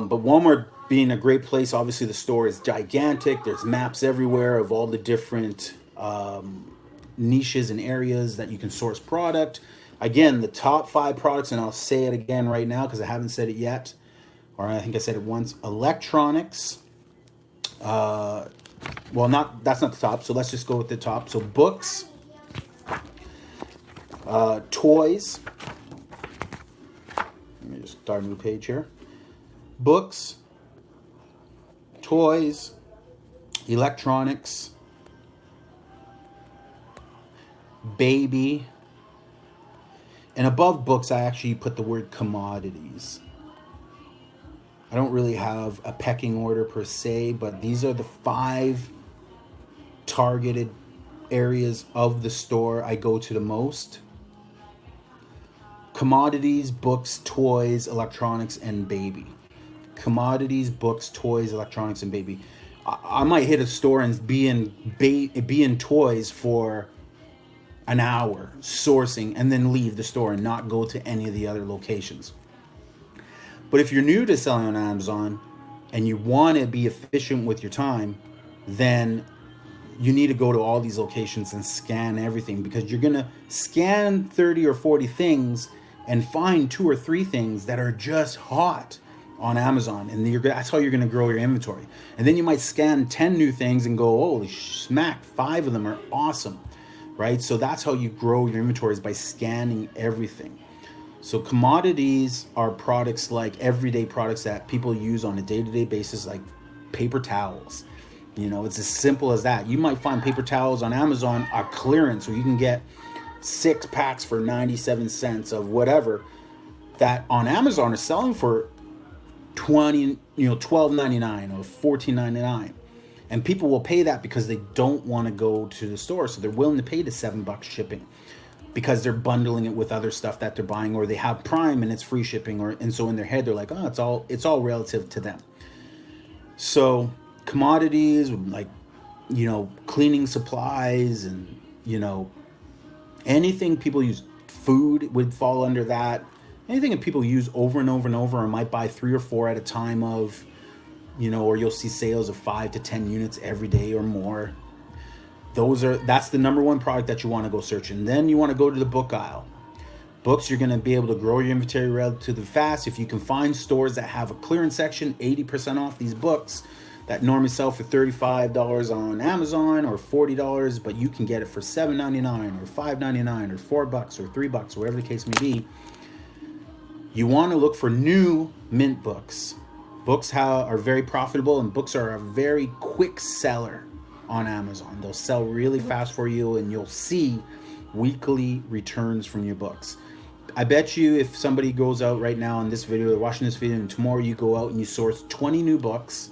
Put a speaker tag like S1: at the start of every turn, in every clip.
S1: But Walmart being a great place, obviously the store is gigantic. There's maps everywhere of all the different niches and areas that you can source product. Again, the top 5 products, and I'll say it again right now because I haven't said it yet, or I think I said it once. Electronics. Well, that's not the top, so let's just go with the top. So books, toys. Let me just start a new page here. Books, toys, electronics, baby, and above books I actually put the word commodities. I don't really have a pecking order per se, but these are the 5 targeted areas of the store I go to the most. Commodities, books, toys, electronics, and baby. Commodities, books, toys, electronics, and baby. I might hit a store and be in toys for an hour sourcing and then leave the store and not go to any of the other locations. But if you're new to selling on Amazon and you want to be efficient with your time, then you need to go to all these locations and scan everything, because you're going to scan 30 or 40 things and find 2 or 3 things that are just hot on Amazon, and that's how you're going to grow your inventory. And then you might scan 10 new things and go, holy smack, 5 of them are awesome, right? So that's how you grow your inventories, by scanning everything. So commodities are products like everyday products that people use on a day-to-day basis, like paper towels. You know, it's as simple as that. You might find paper towels on Amazon are clearance, where you can get 6 packs for 97 cents of whatever, that on Amazon are selling for $12.99 or $14.99. And people will pay that because they don't want to go to the store. So they're willing to pay the $7 shipping, because they're bundling it with other stuff that they're buying, or they have Prime and it's free shipping, and so in their head they're like, oh, it's all relative to them. So commodities like, cleaning supplies and, anything people use, food would fall under that. Anything that people use over and over and over, or might buy 3 or 4 at a time of, or you'll see sales of 5 to 10 units every day or more. That's the number 1 product that you want to go search. And then you want to go to the book aisle. Books, you're going to be able to grow your inventory relatively fast. If you can find stores that have a clearance section, 80% off these books that normally sell for $35 on Amazon or $40, but you can get it for $7.99 or $5.99 or $4 or $3, whatever the case may be. You want to look for new mint books. Books are very profitable, and books are a very quick seller on Amazon. They'll sell really fast for you, and you'll see weekly returns from your books. I bet you if somebody goes out right now in this video, they're watching this video, and tomorrow you go out and you source 20 new books,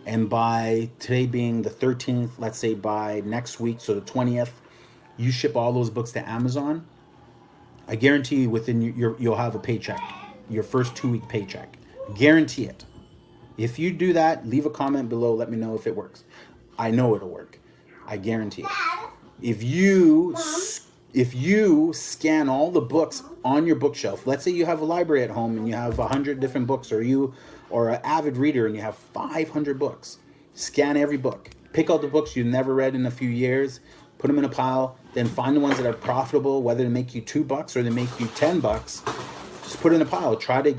S1: and by today being the 13th, let's say by next week, so the 20th, you ship all those books to Amazon, I guarantee you within you'll have a paycheck, your first 2-week paycheck. Guarantee it. If you do that, leave a comment below, let me know if it works. I know it'll work. I guarantee it. If you scan all the books on your bookshelf, let's say you have a library at home and you have 100 different books, or you are an avid reader and you have 500 books, scan every book. Pick out the books you've never read in a few years, put them in a pile, then find the ones that are profitable, whether they make you $2 or they make you $10. Just put it in a pile. Try to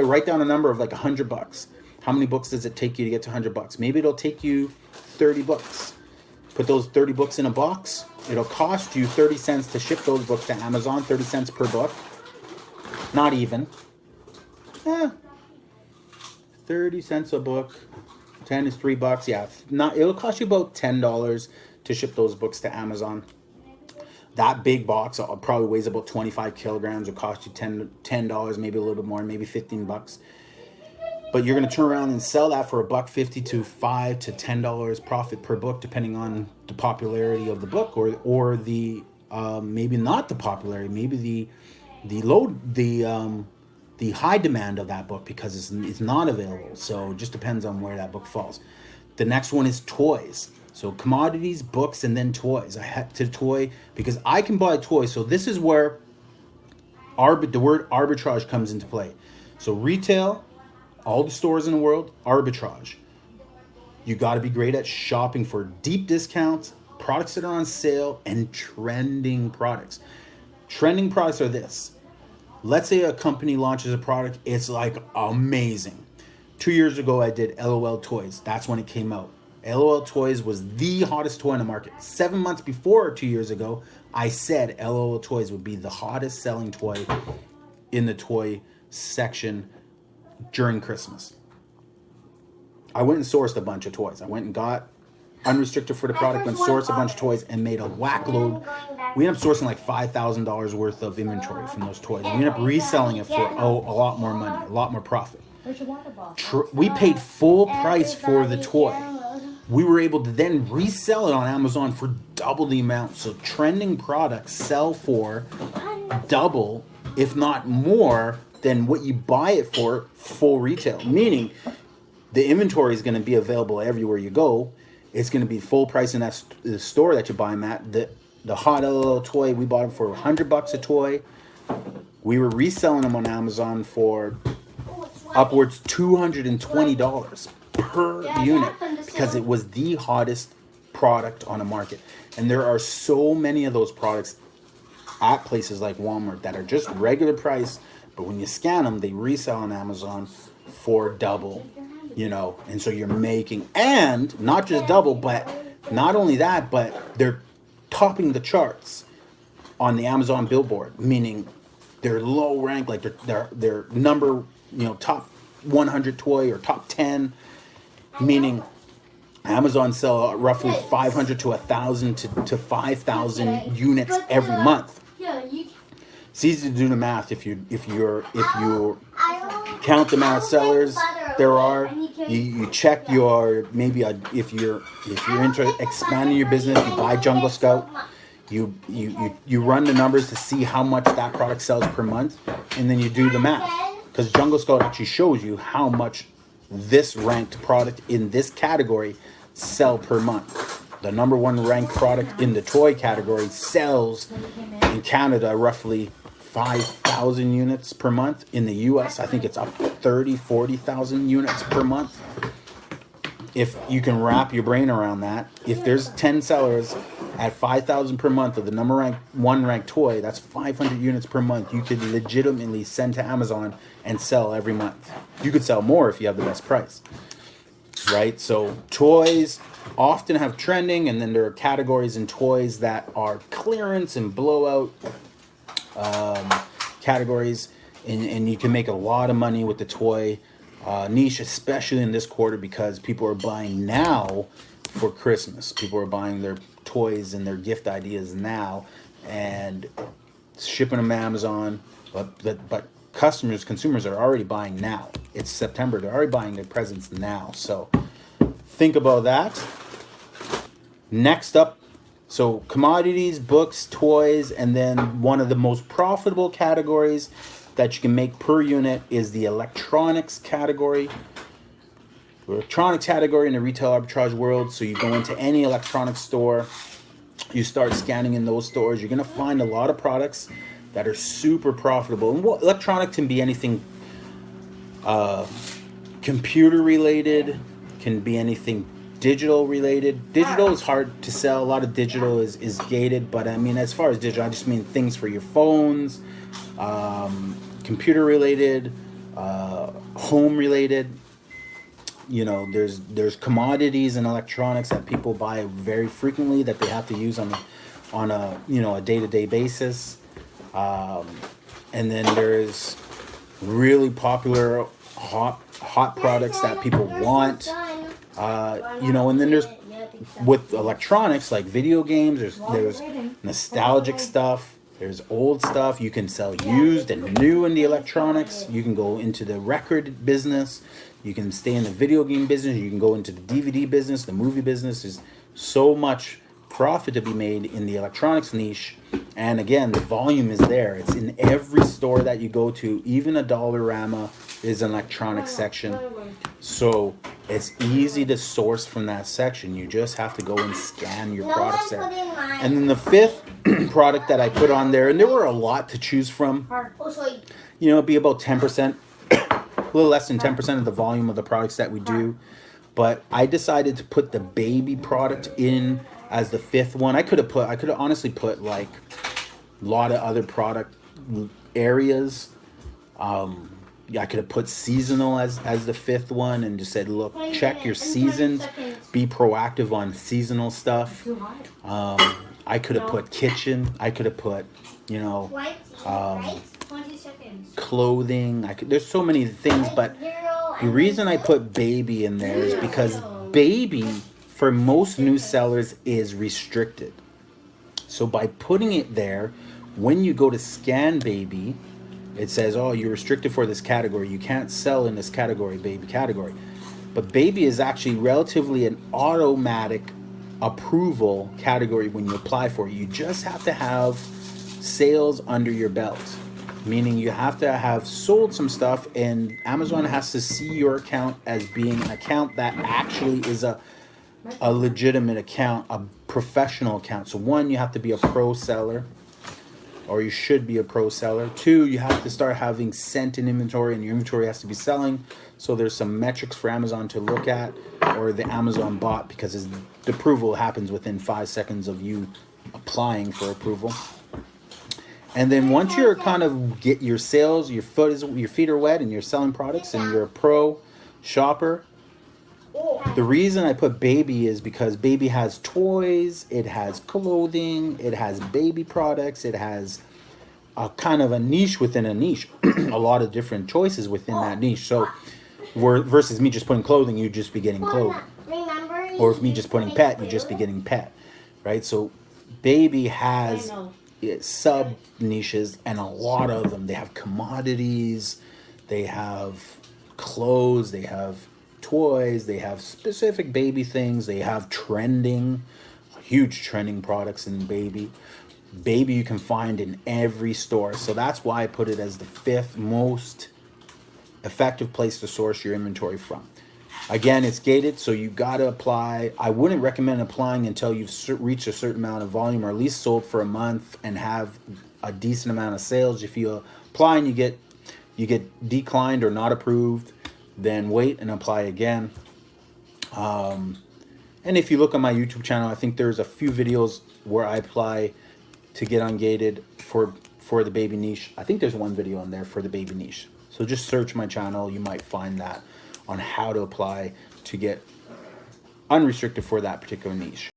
S1: write down a number of like $100. How many books does it take you to get to $100? Maybe it'll take you 30 books. Put those 30 books in a box. It'll cost you 30 cents to ship those books to Amazon, 30 cents per book. Not even. 30 cents a book. 10 is $3. Yeah, it'll cost you about $10 to ship those books to Amazon. That big box probably weighs about 25 kilograms. It'll cost you $10, maybe a little bit more, maybe $15. But you're going to turn around and sell that for $1.50 to $5 to $10 profit per book, depending on the popularity of the book, or the maybe not the popularity, maybe the high demand of that book, because it's not available. So it just depends on where that book falls. The next one is toys. So commodities, books, and then toys. I had to toy because I can buy toys. So this is where the word arbitrage comes into play. So retail. all the stores in the world, arbitrage. You got to be great at shopping for deep discounts, products that are on sale, and trending products. Trending products are this. Let's say a company launches a product, it's like amazing. 2 years ago, I did LOL Toys. That's when it came out. LOL Toys was the hottest toy on the market. 7 months before, 2 years ago, I said LOL Toys would be the hottest selling toy in the toy section during Christmas. I went and sourced a bunch of toys. I went and got unrestricted for the product, went sourced a bunch of toys and made a whack load. We ended up sourcing like $5,000 worth of inventory from those toys. We ended up reselling it for a lot more money, a lot more profit. We paid full price for the toy. We were able to then resell it on Amazon for double the amount. So trending products sell for double, if not more, than what you buy it for full retail. Meaning the inventory is going to be available everywhere you go. It's going to be full price in that the store that you buy them at. The hot LOL toy, we bought them for $100 a toy. We were reselling them on Amazon for upwards $220 per unit because it was the hottest product on the market. And there are so many of those products at places like Walmart that are just regular price, but when you scan them, they resell on Amazon for double, you know. And so you're making, and not just double, but not only that, but they're topping the charts on the Amazon billboard, meaning they're low rank, like they're number, you know, top 100 toy or top 10, meaning Amazon sell roughly 500 to 1,000 to 5,000 units every month. It's easy to do the math if you count the amount of sellers there are. You check your if you're into expanding your business, you buy Jungle Scout. You run the numbers to see how much that product sells per month, and then you do the math, because Jungle Scout actually shows you how much this ranked product in this category sell per month. The number one ranked product in the toy category sells in Canada roughly 5,000 units per month. In the US, I think it's up 40,000 units per month. If you can wrap your brain around that, if there's 10 sellers at 5,000 per month of the number one ranked toy, that's 500 units per month you could legitimately send to Amazon and sell every month. You could sell more if you have the best price, right? So toys often have trending, and then there are categories in toys that are clearance and blowout categories, and you can make a lot of money with the toy niche, especially in this quarter, because people are buying now for Christmas. People are buying their toys and their gift ideas now and shipping them to Amazon, but consumers are already buying now. It's September, they're already buying their presents now. So think about that. Next up, so commodities, books, toys, and then one of the most profitable categories that you can make per unit is the electronics category. The electronics category in the retail arbitrage world. So you go into any electronics store, you start scanning in those stores, you're going to find a lot of products that are super profitable. And electronic can be anything computer related, can be anything digital related. Digital is hard to sell. A lot of digital is gated, but I mean, as far as digital, I just mean things for your phones, computer related, home related. You know, there's commodities and electronics that people buy very frequently that they have to use on a a day-to-day basis. And then there's really popular hot products that people want. And then there's, with electronics like video games, there's nostalgic stuff, there's old stuff. You can sell used and new in the electronics. You can go into the record business. You can stay in the video game business. You can go into the DVD business, the movie business. There's so much profit to be made in the electronics niche. And again, the volume is there. It's in every store that you go to. Even a Dollarama is an electronics section. So it's easy to source from that section. You just have to go and scan your products there. And then the fifth product that I put on there, and there were a lot to choose from, it'd be about 10%. little less than 10% of the volume of the products that we do. But I decided to put the baby product in as the 5th one. I could have honestly put like a lot of other product areas. I could have put seasonal as the 5th one and just said, look, check your seasons, be proactive on seasonal stuff. I could have put kitchen. I could have put, you know, clothing. There's so many things, but the reason I put baby in there is because baby, for most new sellers, is restricted. So by putting it there, when you go to scan baby, it says, oh, you're restricted for this category. You can't sell in this category, baby category. But baby is actually relatively an automatic approval category when you apply for it. You just have to have sales under your belt, meaning you have to have sold some stuff, and Amazon has to see your account as being an account that actually is a legitimate account, a professional account. So 1, you have to be a pro seller, or you should be a pro seller. 2, you have to start having sent in inventory, and your inventory has to be selling. So there's some metrics for Amazon to look at, or the Amazon bot, because the approval happens within 5 seconds of you applying for approval. And then once you're kind of get your sales, your feet are wet and you're selling products and you're a pro shopper, the reason I put baby is because baby has toys, it has clothing, it has baby products, it has a kind of a niche within a niche, a lot of different choices within that niche. So versus me just putting clothing, you'd just be getting clothing. Or if me just putting pet, you'd just be getting pet, right? So baby has sub niches, and a lot of them. They have commodities, they have clothes, they have toys, they have specific baby things, they have trending, huge trending products in baby. Baby you can find in every store. So that's why I put it as the 5th most effective place to source your inventory from. Again, it's gated, so you got to apply. I wouldn't recommend applying until you've reached a certain amount of volume, or at least sold for a month and have a decent amount of sales. If you apply and you get declined or not approved, then wait and apply again. And if you look on my YouTube channel, I think there's a few videos where I apply to get ungated for the baby niche. I think there's one video on there for the baby niche. So just search my channel. You might find that on how to apply to get unrestricted for that particular niche.